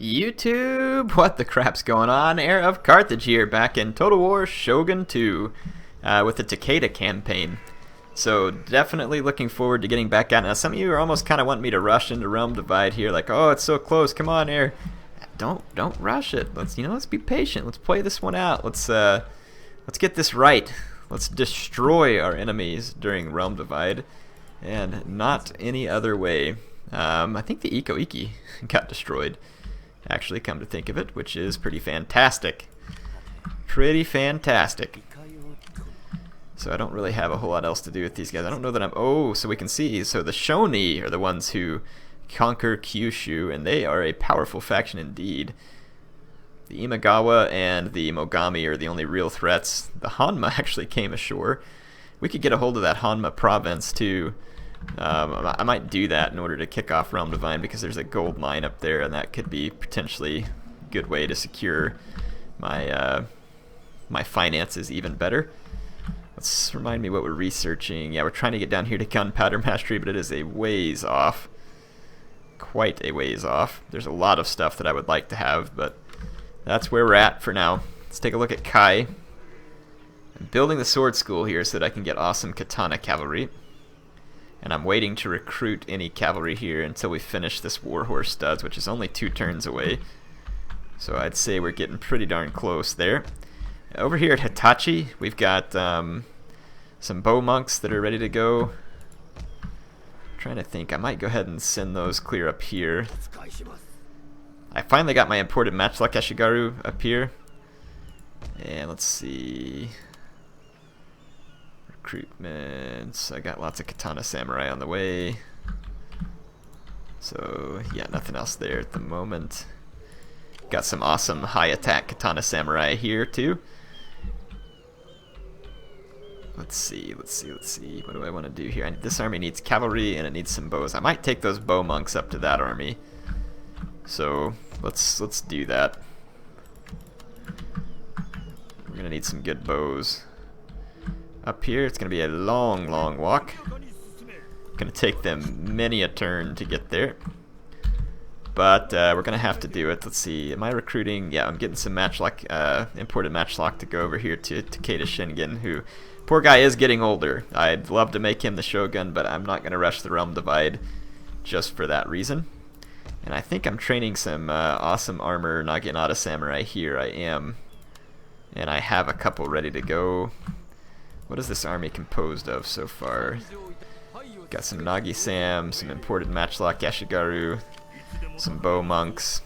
YouTube, what the crap's going on? Heir of Carthage here, back in Total War Shogun 2 with the Takeda campaign. So definitely looking forward to getting back out. Now some of you are almost kind of wanting me to rush into Realm Divide here, like, oh, it's so close, come on, Heir. Don't rush it. Let's be patient. Let's play this one out. Let's get this right. Let's destroy our enemies during Realm Divide, and not any other way. I think the Iko Iki got destroyed, actually, come to think of it, which is pretty fantastic. Pretty fantastic. So I don't really have a whole lot else to do with these guys. I don't know that I'm... Oh, so we can see. So the Shoni are the ones who conquer Kyushu, and they are a powerful faction indeed. The Imagawa and the Mogami are the only real threats. The Hanma actually came ashore. We could get a hold of that Hanma province too. I might do that in order to kick off Realm Divine, because there's a gold mine up there, and that could be potentially a good way to secure my my finances even better. Let's remind me what we're researching. Yeah, we're trying to get down here to Gunpowder Mastery, but it is a ways off. Quite a ways off. There's a lot of stuff that I would like to have, but that's where we're at for now. Let's take a look at Kai. I'm building the sword school here so that I can get awesome katana cavalry. And I'm waiting to recruit any cavalry here until we finish this Warhorse Studs, which is only 2 turns away. So I'd say we're getting pretty darn close there. Over here at Hitachi, we've got some bow monks that are ready to go. I'm trying to think, I might go ahead and send those clear up here. I finally got my imported matchlock Ashigaru up here. And let's see... Recruitments. I got lots of katana samurai on the way. So yeah, nothing else there at the moment. Got some awesome high attack katana samurai here too. Let's see. What do I want to do here? This army needs cavalry and it needs some bows. I might take those bow monks up to that army. So let's do that. We're gonna need some good bows. Up here, it's going to be a long walk. Going to take them many a turn to get there. But we're going to have to do it. Let's see, am I recruiting? Yeah, I'm getting some matchlock, imported matchlock to go over here to Takeda Shingen, who, poor guy, is getting older. I'd love to make him the Shogun, but I'm not going to rush the Realm Divide just for that reason. And I think I'm training some awesome armor Naginata Samurai here. I am. And I have a couple ready to go. What is this army composed of so far? Got some Nagi Sam, some imported matchlock Ashigaru, some bow monks.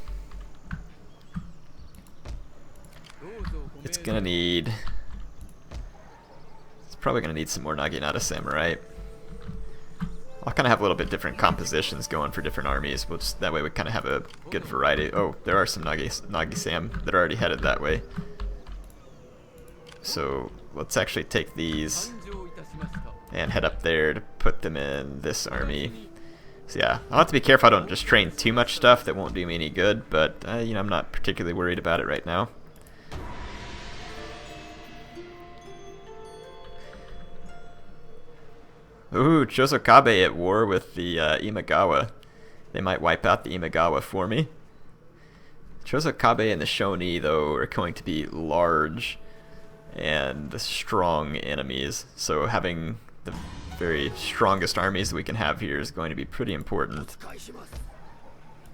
It's probably gonna need some more Naginata Samurai. I'll kind of have a little bit different compositions going for different armies. That way we kind of have a good variety. Oh, there are some Nagi Sam that are already headed that way. So let's actually take these and head up there to put them in this army. So yeah, I'll have to be careful I don't just train too much stuff that won't do me any good, but you know, I'm not particularly worried about it right now. Ooh, Chosokabe at war with the Imagawa. They might wipe out the Imagawa for me. Chosokabe and the Shoni, though, are going to be large and strong enemies, so having the very strongest armies that we can have here is going to be pretty important.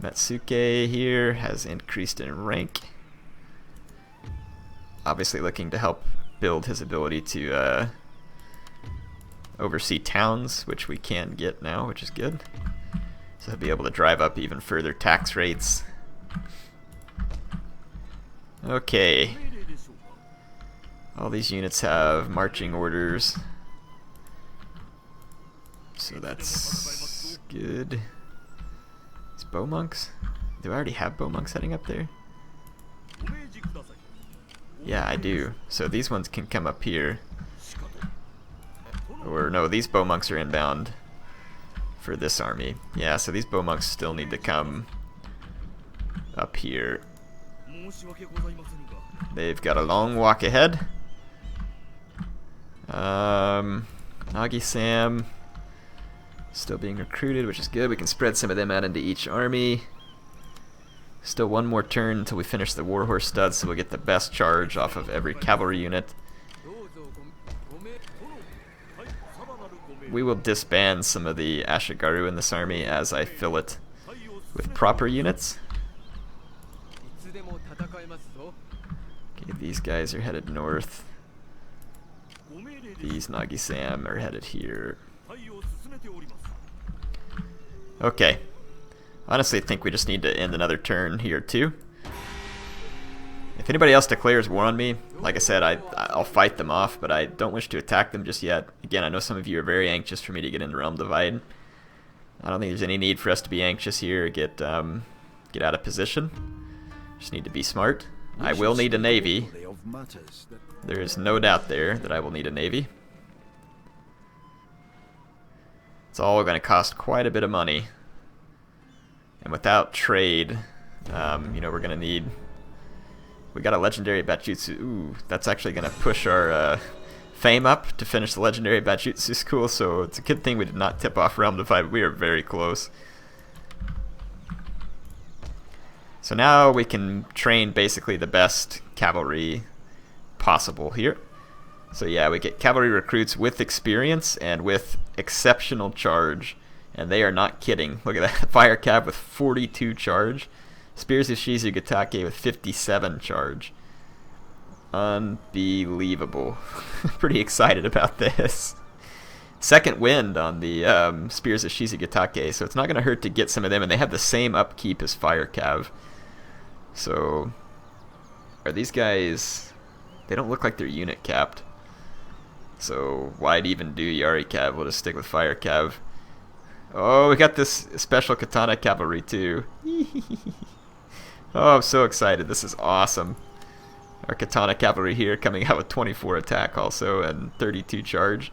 Matsuke here has increased in rank, obviously looking to help build his ability to oversee towns, which we can get now, which is good. So he'll be able to drive up even further tax rates. Okay. All these units have marching orders, so that's good. These bow monks? Do I already have bow monks heading up there? Yeah, I do. So these ones can come up here. Or no, these bow monks are inbound for this army. Yeah, so these bow monks still need to come up here. They've got a long walk ahead. Nagi Sam still being recruited, which is good. We can spread some of them out into each army. Still one more turn until we finish the Warhorse studs, so we'll get the best charge off of every cavalry unit. We will disband some of the Ashigaru in this army as I fill it with proper units. Okay, these guys are headed north. These Nagi-Sam are headed here. Okay. Honestly, I think we just need to end another turn here too. If anybody else declares war on me, like I said, I'll fight them off, but I don't wish to attack them just yet. Again, I know some of you are very anxious for me to get into Realm Divide. I don't think there's any need for us to be anxious here or get out of position. Just need to be smart. I will need a navy. There is no doubt there that I will need a navy. It's all going to cost quite a bit of money. And without trade, you know, we're going to need... We got a legendary Batjutsu. Ooh, that's actually going to push our fame up to finish the legendary Batjutsu school, so it's a good thing we did not tip off Realm Divide. We are very close. So now we can train basically the best cavalry possible here. So yeah, we get cavalry recruits with experience and with exceptional charge. And they are not kidding. Look at that. Fire Cav with 42 charge. Spears of Shizugatake with 57 charge. Unbelievable. Pretty excited about this. Second wind on the Spears of Shizugatake, so it's not going to hurt to get some of them. And they have the same upkeep as Fire Cav. So, are these guys... They don't look like they're unit capped. So, why'd even do Yari Cav? We'll just stick with Fire Cav. Oh, we got this special katana cavalry too. Oh, I'm so excited. This is awesome. Our katana cavalry here coming out with 24 attack also and 32 charge.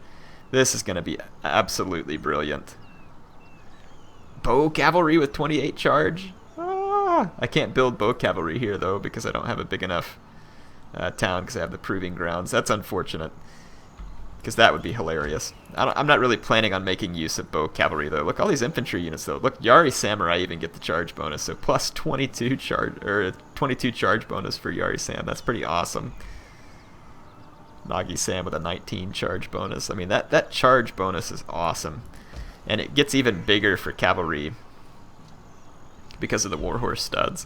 This is going to be absolutely brilliant. Bow cavalry with 28 charge. Ah, I can't build bow cavalry here though because I don't have a big enough town because I have the proving grounds. That's unfortunate. Because that would be hilarious. I'm not really planning on making use of bow cavalry though. Look, all these infantry units though. Look, Yari Samurai even get the charge bonus, so plus 22 charge or 22 charge bonus for Yari Sam. That's pretty awesome. Nagi Sam with a 19 charge bonus. I mean that charge bonus is awesome, and it gets even bigger for cavalry because of the Warhorse studs.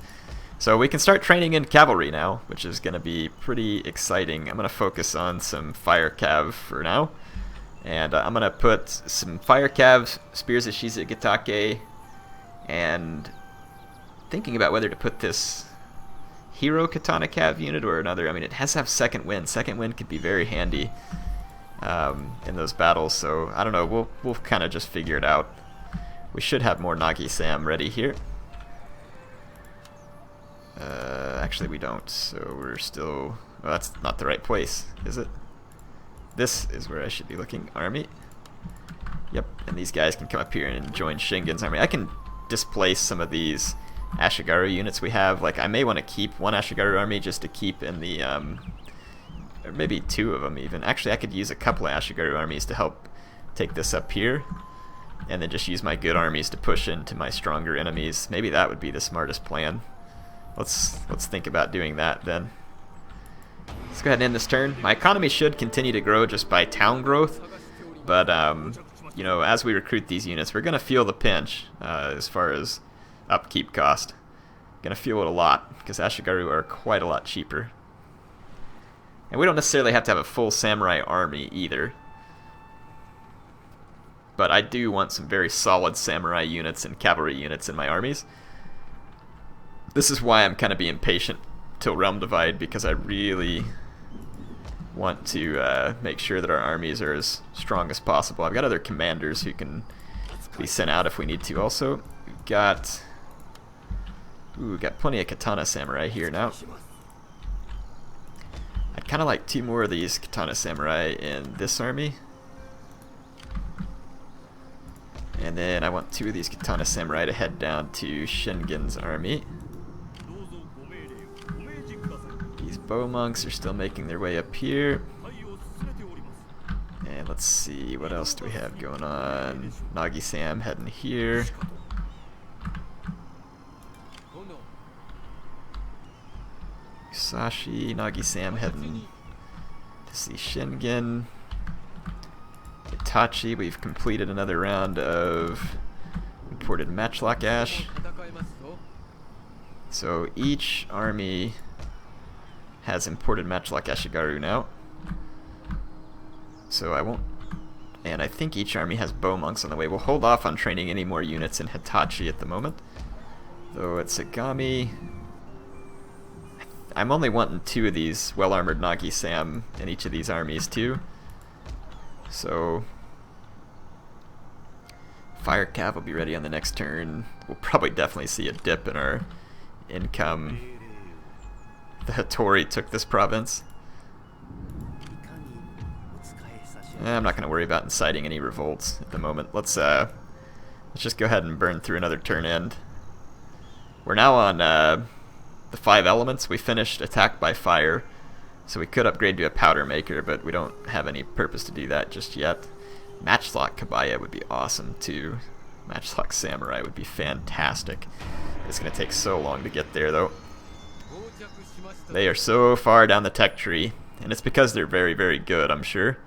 So we can start training in cavalry now, which is going to be pretty exciting. I'm going to focus on some Fire Cav for now. And I'm going to put some Fire Cav, Spears of Shizugatake, and thinking about whether to put this Hero Katana Cav unit or another. I mean, it has to have second wind. Second wind could be very handy in those battles. So I don't know. We'll kind of just figure it out. We should have more Nagi Sam ready here. Actually we don't, so we're still... Well, that's not the right place, is it? This is where I should be looking. Army. Yep, and these guys can come up here and join Shingen's army. I can displace some of these Ashigaru units we have. Like, I may want to keep one Ashigaru army just to keep in the... or maybe two of them even. Actually, I could use a couple of Ashigaru armies to help take this up here. And then just use my good armies to push into my stronger enemies. Maybe that would be the smartest plan. Let's think about doing that then. Let's go ahead and end this turn. My economy should continue to grow just by town growth, but you know, as we recruit these units, we're gonna feel the pinch as far as upkeep cost. Gonna feel it a lot because Ashigaru are quite a lot cheaper, and we don't necessarily have to have a full samurai army either. But I do want some very solid samurai units and cavalry units in my armies. This is why I'm kind of being patient till Realm Divide, because I really want to make sure that our armies are as strong as possible. I've got other commanders who can be sent out if we need to also. We've got plenty of katana samurai here now. I'd kind of like 2 more of these katana samurai in this army. And then I want 2 of these katana samurai to head down to Shingen's army. These bow monks are still making their way up here. And let's see, what else do we have going on? Nagi Sam heading here. Musashi, Nagi-Sam heading to see Shingen. Itachi, we've completed another round of imported matchlock ash. So each army has imported matchlock Ashigaru now. So I won't... And I think each army has bow monks on the way. We'll hold off on training any more units in Hitachi at the moment. Though at Sagami... I'm only wanting 2 of these well-armored Nagi-Sam in each of these armies too. So... Fire Cav will be ready on the next turn. We'll probably definitely see a dip in our income. The Hattori took this province. I'm not going to worry about inciting any revolts at the moment. Let's just go ahead and burn through another turn end. We're now on the 5 elements. We finished attack by fire, so we could upgrade to a powder maker, but we don't have any purpose to do that just yet. Matchlock Kabaya would be awesome too. Matchlock Samurai would be fantastic. It's going to take so long to get there though. They are so far down the tech tree, and it's because they're very, very good, I'm sure.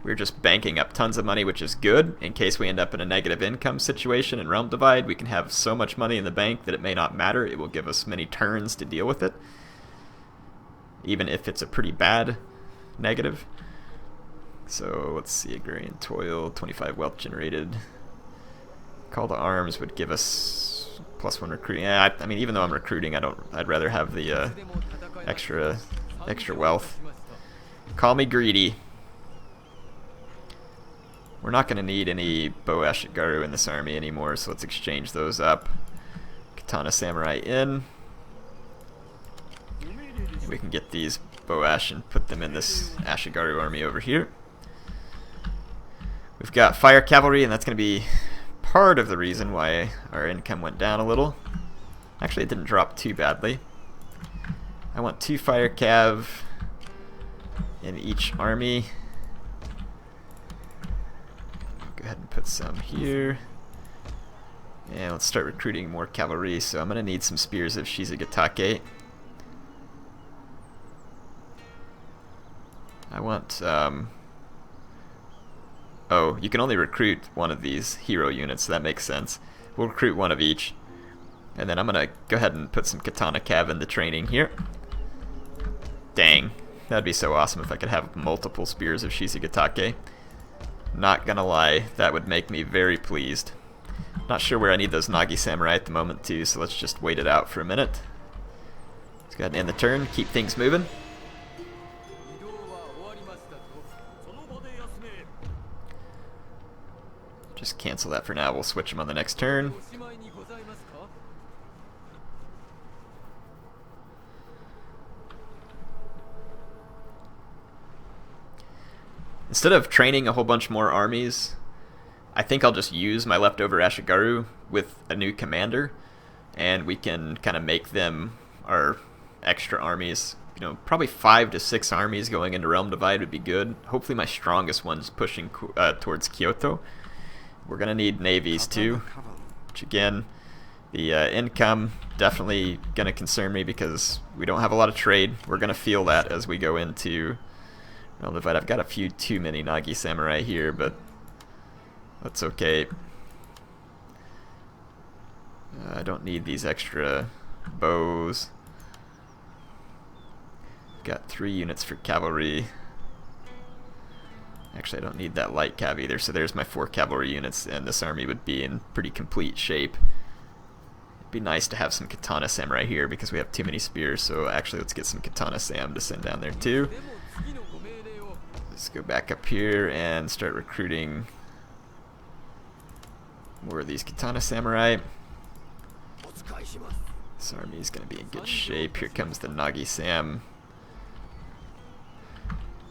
We're just banking up tons of money, which is good. In case we end up in a negative income situation in Realm Divide, we can have so much money in the bank that it may not matter. It will give us many turns to deal with it, even if it's a pretty bad negative. So let's see, Agrarian Toil, 25 wealth generated. Call to Arms would give us +1 recruiting. Yeah, I mean, even though I'm recruiting, I'd rather have the extra wealth. Call me greedy. We're not going to need any Bow Ashigaru in this army anymore, so let's exchange those up. Katana Samurai in. We can get these Bow Ash and put them in this Ashigaru army over here. We've got Fire Cavalry, and that's going to be part of the reason why our income went down a little. Actually, it didn't drop too badly. I want 2 Fire Cav in each army. Go ahead and put some here. And let's start recruiting more cavalry, so I'm going to need some Spears of Shizugatake. I want, oh, you can only recruit one of these hero units, so that makes sense. We'll recruit one of each. And then I'm going to go ahead and put some Katana Cav into training here. Dang, that'd be so awesome if I could have multiple Spears of Shizugatake. Not gonna lie, that would make me very pleased. Not sure where I need those Nagi Samurai at the moment too, so let's just wait it out for a minute. Let's go ahead and end the turn, keep things moving. Just cancel that for now, we'll switch them on the next turn. Instead of training a whole bunch more armies, I think I'll just use my leftover Ashigaru with a new commander, and we can kind of make them our extra armies. You know, probably 5 to 6 armies going into Realm Divide would be good. Hopefully my strongest one's pushing towards Kyoto. We're going to need navies too, which again, the income definitely going to concern me because we don't have a lot of trade. We're going to feel that as we go into Realm Divide. I've got a few too many Nagi Samurai here, but that's okay. I don't need these extra bows. Got 3 units for cavalry. Actually, I don't need that light cav either, so there's my 4 cavalry units, and this army would be in pretty complete shape. It'd be nice to have some Katana Samurai here because we have too many spears, so actually let's get some Katana Sam to send down there too. Let's go back up here and start recruiting more of these Katana Samurai. This army is going to be in good shape. Here comes the Nagi Sam.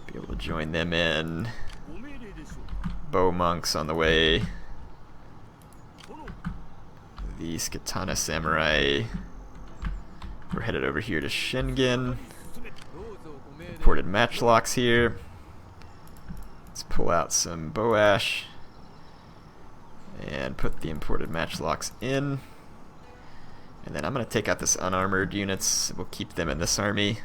Be able to join them in. Bow monks on the way. These Katana Samurai. We're headed over here to Shingen. Imported matchlocks here. Let's pull out some bow ash. And put the imported matchlocks in. And then I'm going to take out this unarmored units. We'll keep them in this army.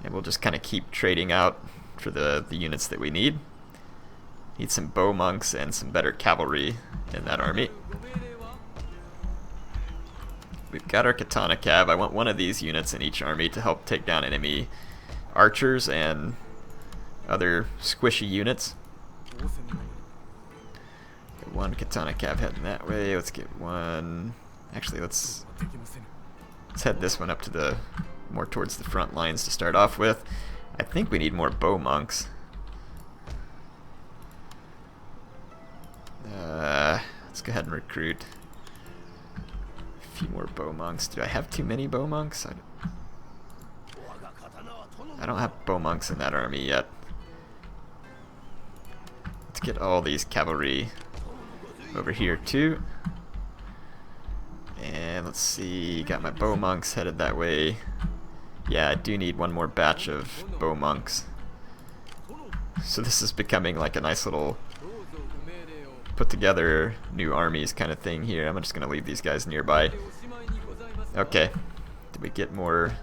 And we'll just kind of keep trading out for the units that we need. Need some bow monks and some better cavalry in that army. We've got our katana cav. I want one of these units in each army to help take down enemy archers and other squishy units. Get one katana cav heading that way. Let's get one. Actually, let's head this one up to the more towards the front lines to start off with. I think we need more bow monks. Let's go ahead and recruit a few more bow monks. Do I have too many bow monks? I don't have bow monks in that army yet. Let's get all these cavalry over here too. And let's see, got my bow monks headed that way. Yeah, I do need one more batch of bow monks. So this is becoming like a nice little put together new armies kind of thing here. I'm just going to leave these guys nearby. Okay, did we get more?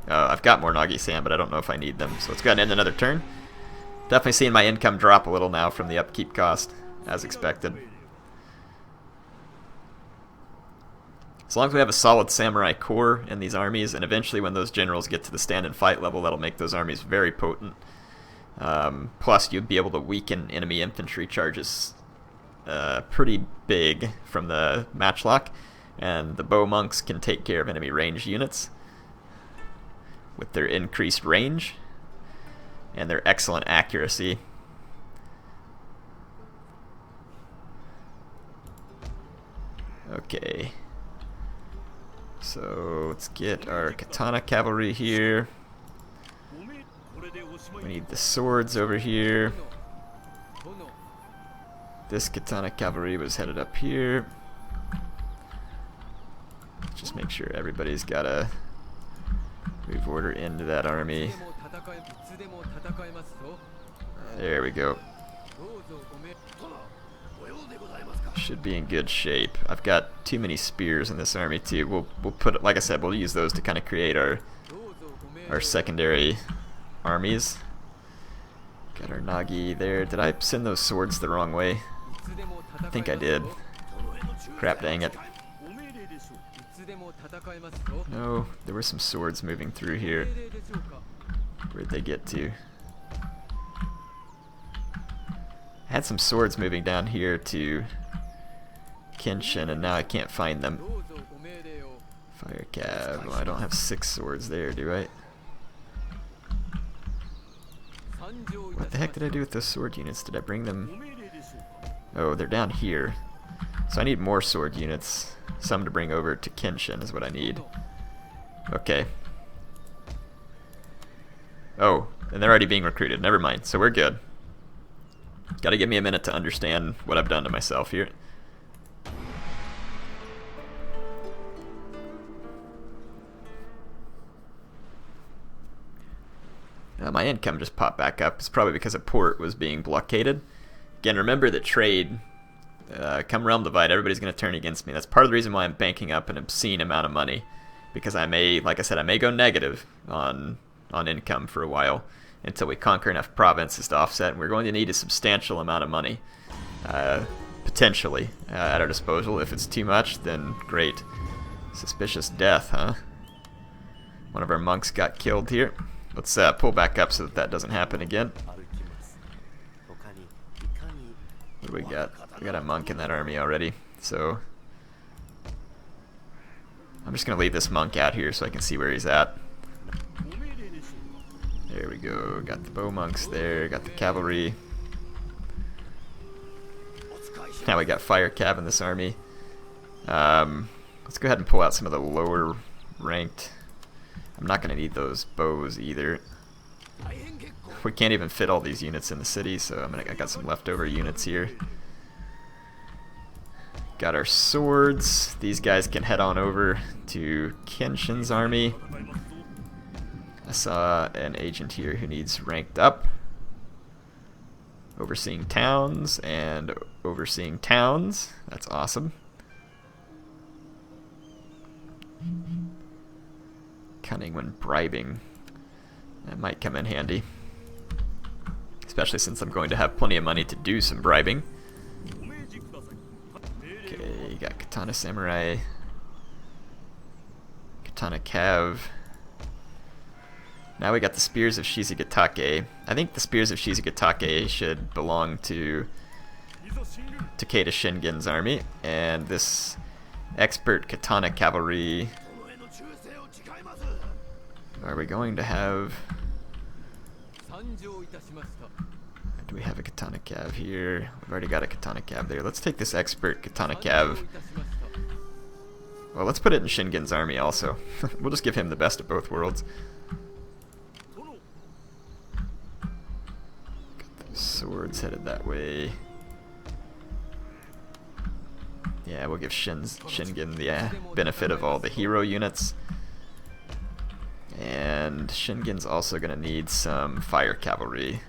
I've got more Nagi Sand, but I don't know if I need them. So let's go ahead and end another turn. Definitely seeing my income drop a little now from the upkeep cost, as expected. As long as we have a solid samurai core in these armies, and eventually when those generals get to the stand and fight level, that'll make those armies very potent. Plus, you'd be able to weaken enemy infantry charges pretty big from the matchlock, and the bow monks can take care of enemy range units with their increased range and their excellent accuracy. Okay. So let's get our katana cavalry here. We need the swords over here. This katana cavalry was headed up here. Just make sure everybody's got a move order into that army. There we go. Should be in good shape. I've got too many spears in this army too. We'll put, like I said, we'll use those to kind of create our secondary armies. Got our Nagi there. Did I send those swords the wrong way? I think I did. Crap, dang it. No, there were some swords moving through here. Where'd they get to? I had some swords moving down here to Kenshin, and now I can't find them. Fire cab. Well, I don't have 6 swords there, do I? What the heck did I do with those sword units? Did I bring them? Oh, they're down here. So I need more sword units. Some to bring over to Kenshin is what I need. Okay. Oh, and they're already being recruited. Never mind. So we're good. Gotta give me a minute to understand what I've done to myself here. My income just popped back up. It's probably because a port was being blockaded. Again, remember that trade, come Realm Divide, everybody's going to turn against me. That's part of the reason why I'm banking up an obscene amount of money. Because I may, like I said, I may go negative on income for a while until we conquer enough provinces to offset. And we're going to need a substantial amount of money, potentially, at our disposal. If it's too much, then great. Suspicious death, huh? One of our monks got killed here. Let's pull back up so that doesn't happen again. What do we got? We got a monk in that army already, so I'm just going to leave this monk out here so I can see where he's at. There we go. Got the bow monks there, got the cavalry. Now we got fire cav in this army. Let's go ahead and pull out some of the lower ranked. I'm not going to need those bows either. We can't even fit all these units in the city, so I got some leftover units here. Got our swords. These guys can head on over to Kenshin's army. I saw an agent here who needs ranked up. overseeing towns and overseeing towns. That's awesome. Cunning when bribing. That might come in handy. Especially since I'm going to have plenty of money to do some bribing. Okay, you got Katana Samurai. Katana Cav. Now we got the Spears of Shizugatake. I think the Spears of Shizugatake should belong to Takeda Shingen's army. And this Expert Katana Cavalry... Are we going to have... Do we have a Katana Cav here? We've already got a Katana Cav there. Let's take this Expert Katana Cav. Well, let's put it in Shingen's army also. We'll just give him the best of both worlds. Got those swords headed that way. Yeah, we'll give Shingen the benefit of all the hero units. And Shingen's also going to need some fire cavalry.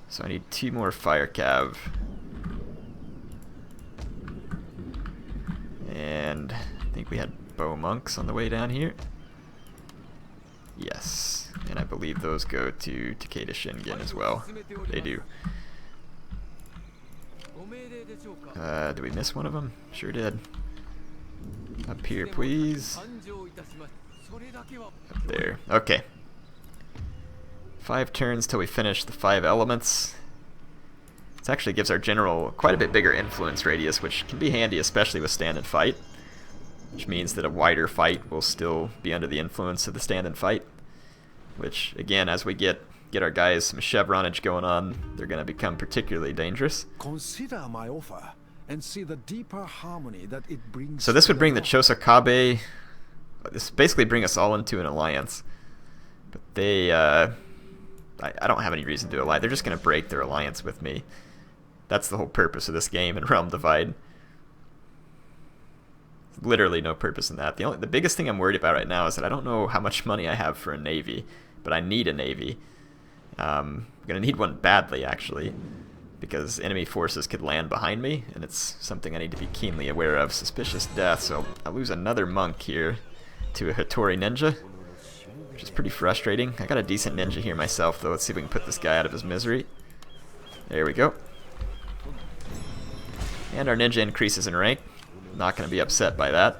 So I need 2 more fire cav. And I think we had bow monks on the way down here. Yes, and I believe those go to Takeda Shingen as well. They do. Did we miss one of them? Sure did. Up here, please. Up there. Okay. 5 turns till we finish the 5 elements. This actually gives our general quite a bit bigger influence radius, which can be handy, especially with stand and fight. Which means that a wider fight will still be under the influence of the stand and fight. Which, again, as we get our guys some chevronage going on, they're going to become particularly dangerous. Consider my offer and see the deeper harmony that it brings. So this would bring the Chosakabe. This basically bring us all into an alliance. But they, I don't have any reason to ally. They're just going to break their alliance with me. That's the whole purpose of this game in Realm Divide. Literally no purpose in that. The biggest thing I'm worried about right now is that I don't know how much money I have for a navy, but I need a navy. I'm going to need one badly, actually, because enemy forces could land behind me, and it's something I need to be keenly aware of. Suspicious death, so I'll lose another monk here to a Hattori ninja, which is pretty frustrating. I got a decent ninja here myself, though. Let's see if we can put this guy out of his misery. There we go. And our ninja increases in rank. Not going to be upset by that.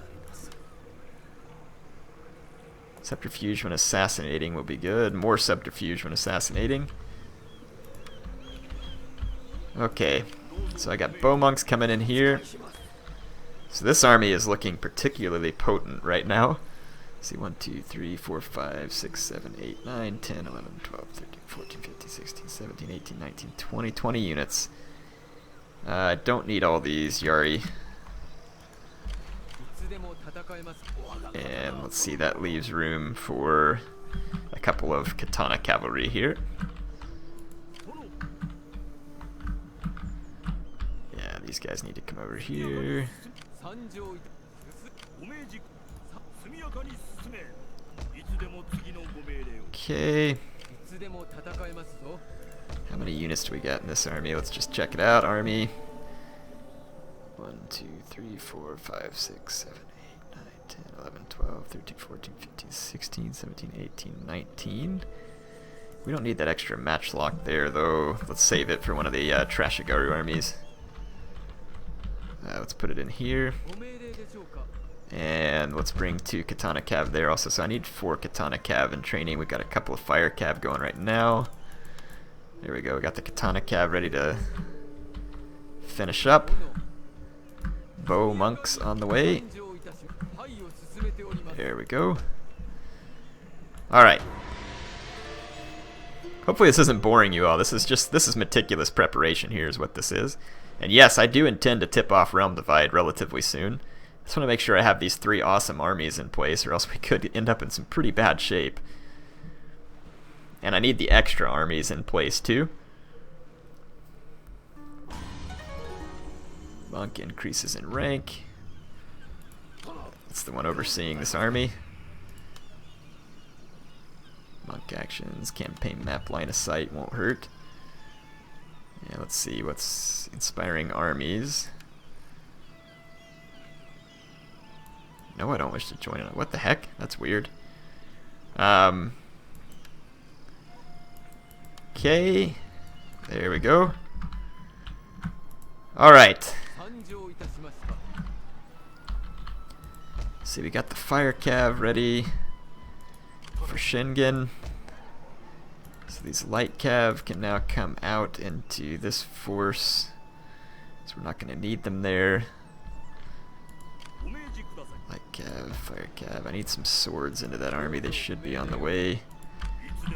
Subterfuge when assassinating will be good. More subterfuge when assassinating. Okay, so I got bow monks coming in here. So this army is looking particularly potent right now. Let's see, 1, 2, 3, 4, 5, 6, 7, 8, 9, 10, 11, 12, 13, 14, 15, 16, 17, 18, 19, 20, 20 units. I don't need all these, Yari. And let's see, that leaves room for a couple of katana cavalry here. Yeah, these guys need to come over here. Okay. How many units do we got in this army? Let's just check it out. Army. 1, 2, 3, 4, 5, 6, 7, 8, 9, 10, 11, 12, 13, 14, 15, 16, 17, 18, 19. We don't need that extra matchlock there, though. Let's save it for one of the Trashigaru armies. Let's put it in here. And let's bring 2 Katana Cav there also. So I need 4 Katana Cav in training. We've got a couple of Fire Cav going right now. There we go. We got the Katana Cav ready to finish up. Bow monks on the way. There we go. Alright. Hopefully this isn't boring you all. This is meticulous preparation here is what this is. And yes, I do intend to tip off Realm Divide relatively soon. I just want to make sure I have these 3 awesome armies in place, or else we could end up in some pretty bad shape. And I need the extra armies in place too. Monk increases in rank. That's the one overseeing this army. Monk actions, campaign map, line of sight won't hurt. Yeah, let's see what's inspiring armies. No, I don't wish to join it. What the heck? That's weird. Okay. There we go. Alright. See, we got the fire cav ready for Shingen. So these light cav can now come out into this force. So we're not going to need them there. Light cav, fire cav. I need some swords into that army. They should be on the way.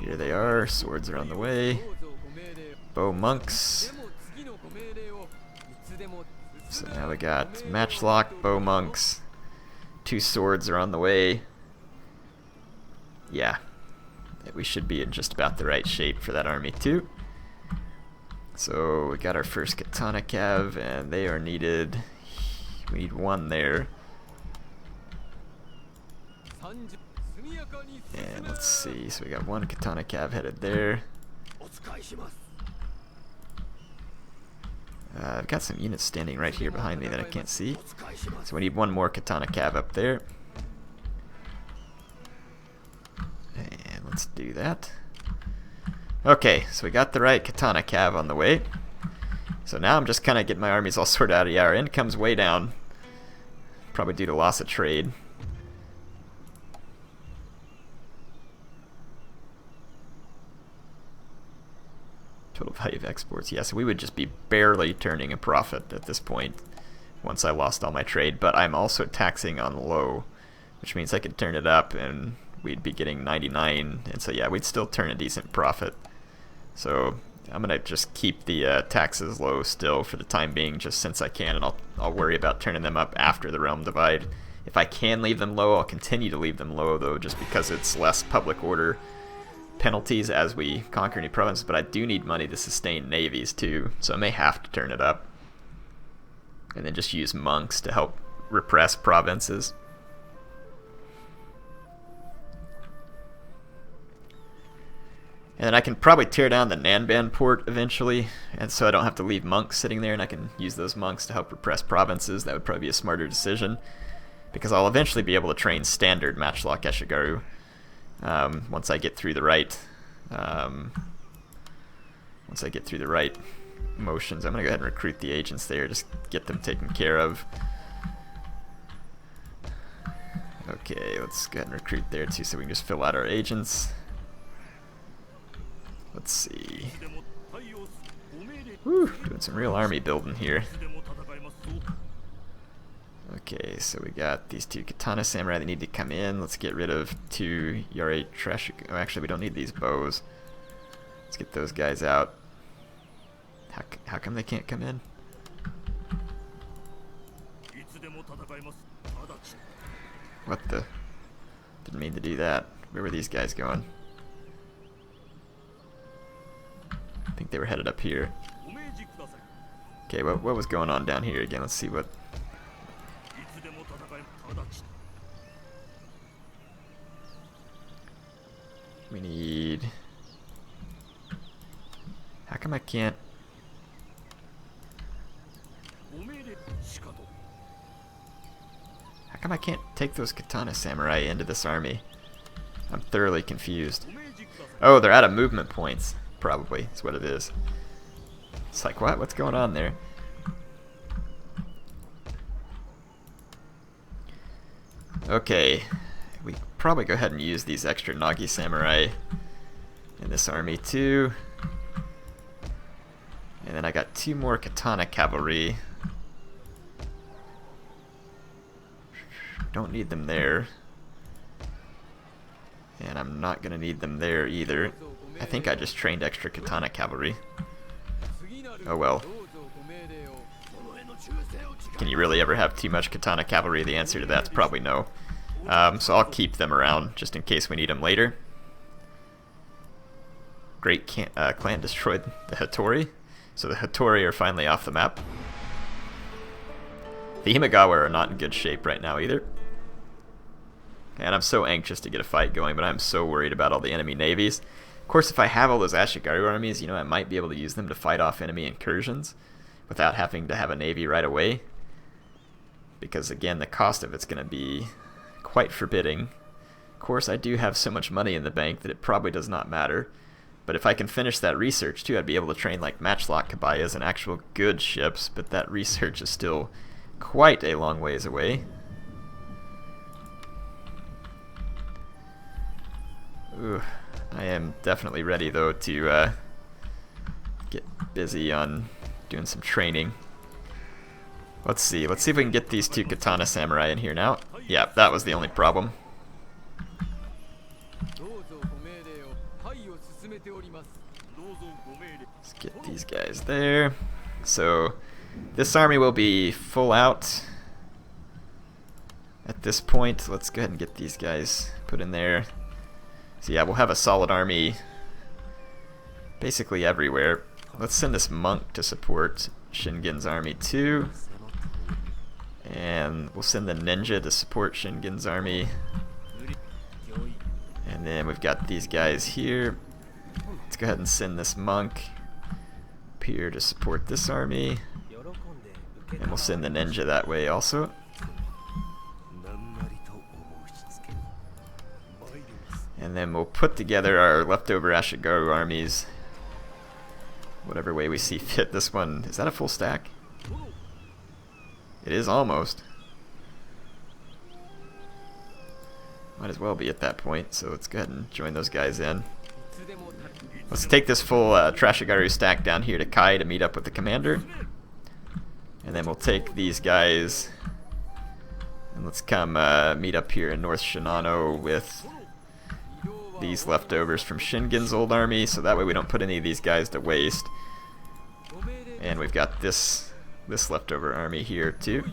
Here they are. Swords are on the way. Bow monks. So now we got matchlock, bow monks. 2 swords are on the way. Yeah. We should be in just about the right shape for that army too. So we got our first katana cav, and they are needed. We need 1 there. And let's see, so we got 1 katana cav headed there. I've got some units standing right here behind me that I can't see. So we need 1 more katana cav up there. And let's do that. Okay, so we got the right katana cav on the way. So now I'm just kind of getting my armies all sorted out. Yeah, our income's way down. Probably due to loss of trade. Total value of exports. Yeah, so we would just be barely turning a profit at this point once I lost all my trade. But I'm also taxing on low, which means I could turn it up and we'd be getting 99. And so yeah, we'd still turn a decent profit. So I'm going to just keep the taxes low still for the time being, just since I can, and I'll worry about turning them up after the realm divide. If I can leave them low, I'll continue to leave them low, though, just because it's less public order penalties as we conquer new provinces. But I do need money to sustain navies too, so I may have to turn it up and then just use monks to help repress provinces. And then I can probably tear down the Nanban port eventually, and so I don't have to leave monks sitting there, and I can use those monks to help repress provinces. That would probably be a smarter decision, because I'll eventually be able to train standard matchlock Eshigaru once I get through the right motions. I'm gonna go ahead and recruit the agents there, just get them taken care of. Okay, let's go ahead and recruit there too, so we can just fill out our agents. Let's see. Whew, doing some real army building here. Okay, so we got these 2 katana samurai that need to come in. Let's get rid of 2 Yare trash. Oh, actually, we don't need these bows. Let's get those guys out. How come they can't come in? What the? Didn't mean to do that. Where were these guys going? I think they were headed up here. Okay, what was going on down here again? Let's see what... We need... How come I can't... How come I can't take those katana samurai into this army? I'm thoroughly confused. Oh, they're out of movement points. Probably, is what it is. It's like, what? What's going on there? Okay, we probably go ahead and use these extra Nagi samurai in this army too. And then I got 2 more katana cavalry. Don't need them there. And I'm not going to need them there either. I think I just trained extra katana cavalry. Oh well. Can you really ever have too much katana cavalry? The answer to that's probably no. So I'll keep them around just in case we need them later. Great clan destroyed the Hattori. So the Hattori are finally off the map. The Himagawa are not in good shape right now either. And I'm so anxious to get a fight going, but I'm so worried about all the enemy navies. course, if I have all those Ashigaru armies, you know, I might be able to use them to fight off enemy incursions without having to have a navy right away. Because, again, the cost of it's going to be quite forbidding. Of course, I do have so much money in the bank that it probably does not matter. But if I can finish that research, too, I'd be able to train, like, Matchlock Kabayas and actual good ships. But that research is still quite a long ways away. Ooh, I am definitely ready, though, to get busy on doing some training. Let's see if we can get these 2 Katana Samurai in here now. Yeah, that was the only problem. Let's get these guys there. So, this army will be full out at this point. Let's go ahead and get these guys put in there. So yeah, we'll have a solid army basically everywhere. Let's send this monk to support Shingen's army too. And we'll send the ninja to support Shingen's army. And then we've got these guys here. Let's go ahead and send this monk up here to support this army. And we'll send the ninja that way also. And then we'll put together our leftover Ashigaru armies whatever way we see fit. This one, is that a full stack? It is almost. Might as well be at that point, so let's go ahead and join those guys in. Let's take this full Trashigaru stack down here to Kai to meet up with the commander. And then we'll take these guys and let's come meet up here in North Shinano with these leftovers from Shingen's old army, so that way we don't put any of these guys to waste. And we've got this leftover army here too.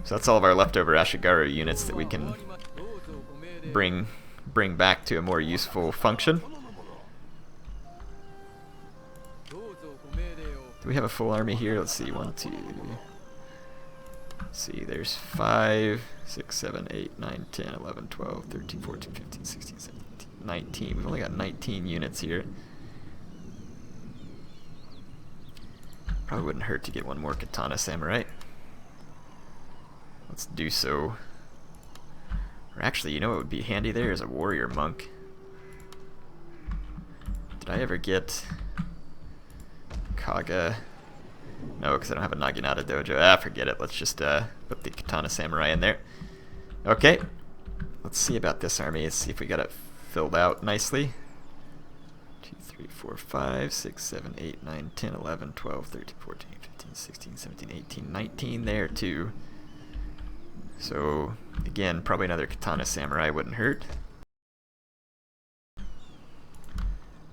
So that's all of our leftover Ashigaru units that we can bring back to a more useful function. Do we have a full army here? Let's see, 1, 2. Let's see, there's 5, 6, 7, 8, 9, 10, 11, 12, 13, 14, 15, 16, 17. 19. We've only got 19 units here. Probably wouldn't hurt to get one more Katana Samurai. Let's do so. Or actually, you know what would be handy there is a warrior monk. Did I ever get Kaga? No, because I don't have a Naginata Dojo. Ah, forget it. Let's just put the Katana Samurai in there. Okay. Let's see about this army. Let's see if we got it filled out nicely. 2, 3, 4, 5, 6, 7, 8, 9, 10, 11, 12, 13, 14, 15, 16, 17, 18, 19 there too. So again, probably another Katana Samurai wouldn't hurt.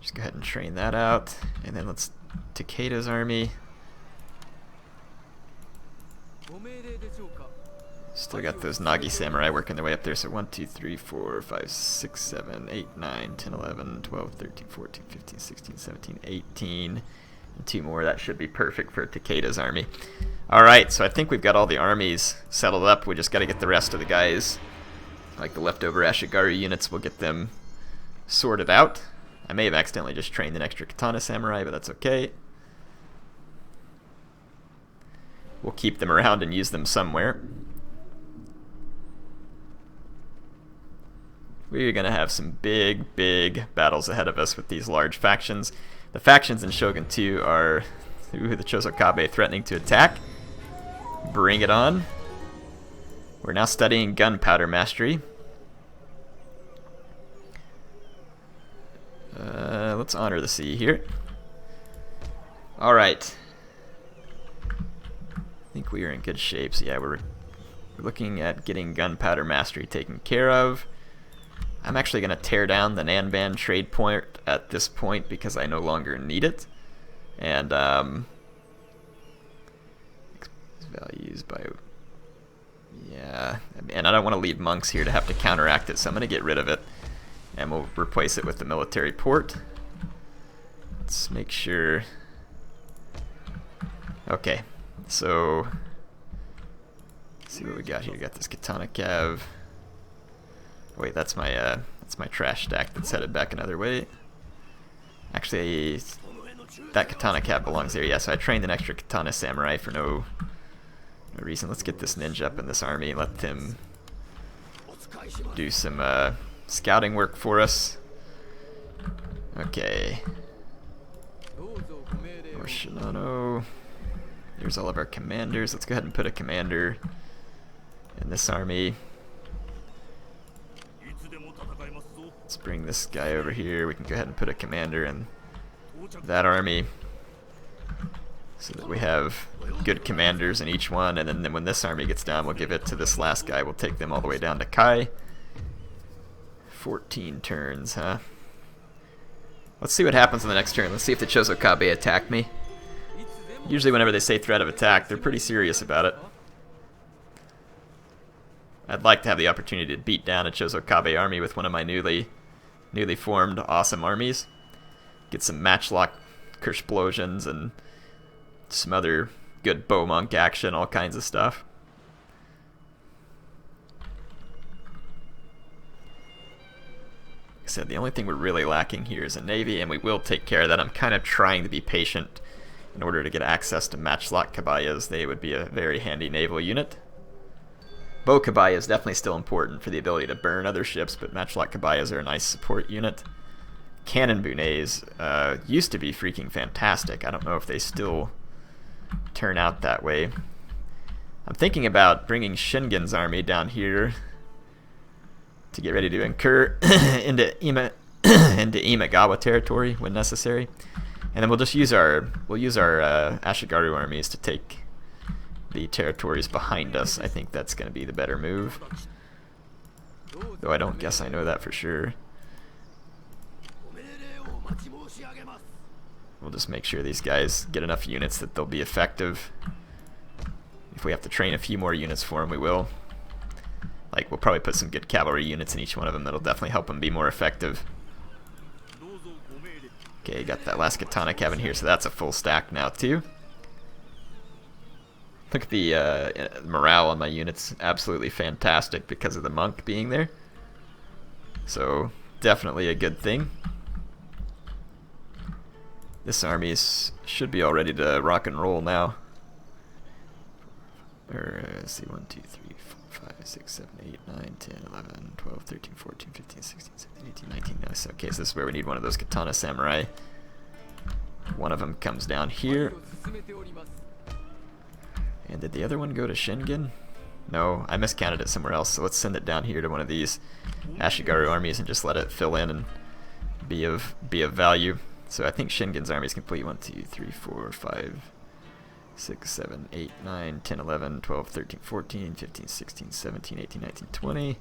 Just go ahead and train that out. And then let's Takeda's army. Still got those Nagi Samurai working their way up there. So 1, 2, 3, 4, 5, 6, 7, 8, 9, 10, 11, 12, 13, 14, 15, 16, 17, 18. And 2 more. That should be perfect for Takeda's army. Alright, so I think we've got all the armies settled up. We just got to get the rest of the guys, like the leftover Ashigaru units, we'll get them sorted out. I may have accidentally just trained an extra Katana Samurai, but that's okay. We'll keep them around and use them somewhere. We're going to have some big battles ahead of us with these large factions. The factions in Shogun 2 are the Chosokabe threatening to attack. Bring it on. We're now studying gunpowder mastery. Let's honor the sea here. Alright. I think we are in good shape. So yeah, we're looking at getting gunpowder mastery taken care of. I'm actually going to tear down the Nanban trade point at this point because I no longer need it. And values by, yeah, and I don't want to leave monks here to have to counteract it, so I'm going to get rid of it. And we'll replace it with the military port. Let's make sure. Okay, so let's see what we got here. We got this Katana Cav. Wait, that's my trash stack that's headed back another way. Actually, that katana cap belongs there. Yeah, so I trained an extra katana samurai for no reason. Let's get this ninja up in this army. Let him do some scouting work for us. Okay. Or Shinano. There's all of our commanders. Let's go ahead and put a commander in this army. Let's bring this guy over here. We can go ahead and put a commander in that army so that we have good commanders in each one, and then when this army gets down, we'll give it to this last guy. We'll take them all the way down to Kai. 14 turns, huh? Let's see what happens in the next turn. Let's see if the Chosokabe attack me. Usually whenever they say threat of attack, they're pretty serious about it. I'd like to have the opportunity to beat down a Chosokabe army with one of my newly formed awesome armies. Get some matchlock explosions and some other good bow monk action, all kinds of stuff. Like I said, the only thing we're really lacking here is a navy, and we will take care of that. I'm kind of trying to be patient in order to get access to matchlock kabayas. They would be a very handy naval unit. Bow kabaya is definitely still important for the ability to burn other ships, but matchlock kabayas are a nice support unit. Cannon bunets used to be freaking fantastic. I don't know if they still turn out that way. I'm thinking about bringing Shingen's army down here to get ready to incur into Imagawa territory when necessary, and then we'll just use our Ashigaru armies to take the territories behind us. I think that's going to be the better move, though I don't guess I know that for sure. We'll just make sure these guys get enough units that they'll be effective. If we have to train a few more units for them, we will. Like, we'll probably put some good cavalry units in each one of them. That'll definitely help them be more effective. Okay, got that last katana cabin here, so that's a full stack now too. Look at the morale on my units. Absolutely fantastic because of the monk being there. So, definitely a good thing. This army should be all ready to rock and roll now. Let's see, 1, 2, 3, 4, 5, 6, 7, 8, 9, 10, 11, 12, 13, 14, 15, 16, 17, 18, 19. Nice. Okay, so this is where we need one of those katana samurai. One of them comes down here. And did the other one go to Shingen? No, I miscounted it somewhere else, so let's send it down here to one of these Ashigaru armies and just let it fill in and be of value. So I think Shingen's army is complete. 1, 2, 3, 4, 5, 6, 7, 8, 9, 10, 11, 12, 13, 14, 15, 16, 17, 18, 19, 20.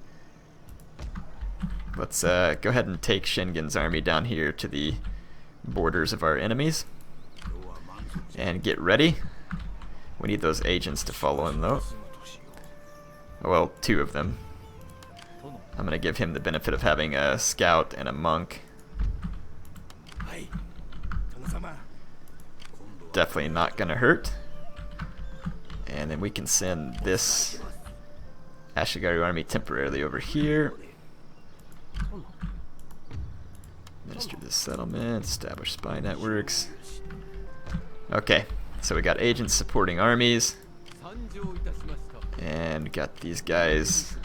Let's go ahead and take Shingen's army down here to the borders of our enemies and get ready. We need those agents to follow him though. Well, 2 of them. I'm going to give him the benefit of having a scout and a monk. Definitely not going to hurt. And then we can send this Ashigaru army temporarily over here. Administer this settlement, establish spy networks. Okay, so we got agents supporting armies. And got these guys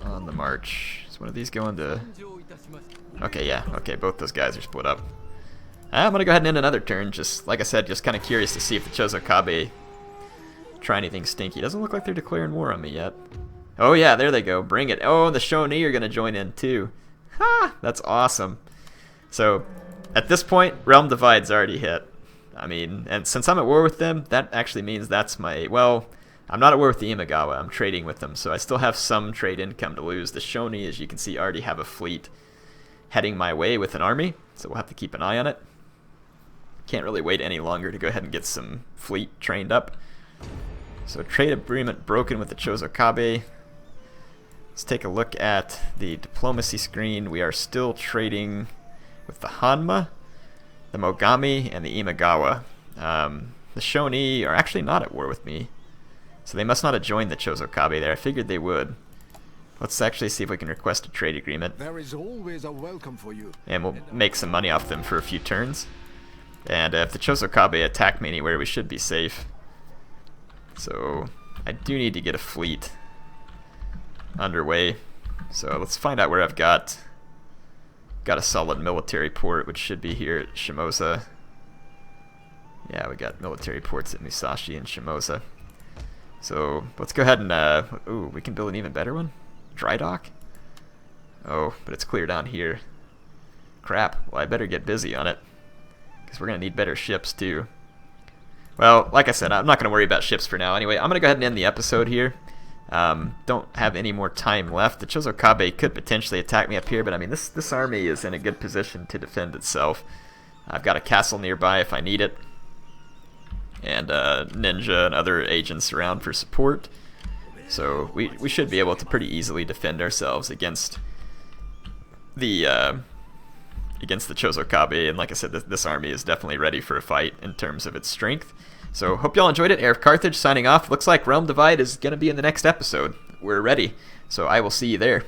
on the march. Is one of these going to... Okay, yeah, okay, both those guys are split up. I'm going to go ahead and end another turn. Just, like I said, just kind of curious to see if the Chosokabe try anything stinky. Doesn't look like they're declaring war on me yet. Oh yeah, there they go. Bring it. Oh, and the Shogun are going to join in too. Ha! That's awesome. So, at this point, Realm Divide's already hit. I mean, and since I'm at war with them, that actually means that's my... Well, I'm not at war with the Imagawa. I'm trading with them, so I still have some trade income to lose. The Shogun, as you can see, already have a fleet heading my way with an army, so we'll have to keep an eye on it. Can't really wait any longer to go ahead and get some fleet trained up. So trade agreement broken with the Chosokabe. Let's take a look at the diplomacy screen. We are still trading with the Hanma, the Mogami, and the Imagawa. The Shogun are actually not at war with me, so they must not have joined the Chosokabe there. I figured they would. Let's actually see if we can request a trade agreement. There is always a welcome for you. And we'll make some money off them for a few turns. And if the Chosokabe attack me anywhere, we should be safe. So I do need to get a fleet underway. So let's find out where I've got a solid military port, which should be here at Shimoza. Yeah, we got military ports at Musashi and Shimoza. So let's go ahead and ooh, we can build an even better one. Dry dock? Oh, but it's clear down here. Crap. Well, I better get busy on it, because we're going to need better ships too. Well, like I said, I'm not going to worry about ships for now. Anyway, I'm going to go ahead and end the episode here. Don't have any more time left. The Chosokabe could potentially attack me up here, but I mean, this army is in a good position to defend itself. I've got a castle nearby if I need it, and ninja and other agents around for support. So we should be able to pretty easily defend ourselves against the Chosokabe. And like I said, this army is definitely ready for a fight in terms of its strength. So hope y'all enjoyed it. HeirofCarthage signing off. Looks like Realm Divide is going to be in the next episode. We're ready. So I will see you there.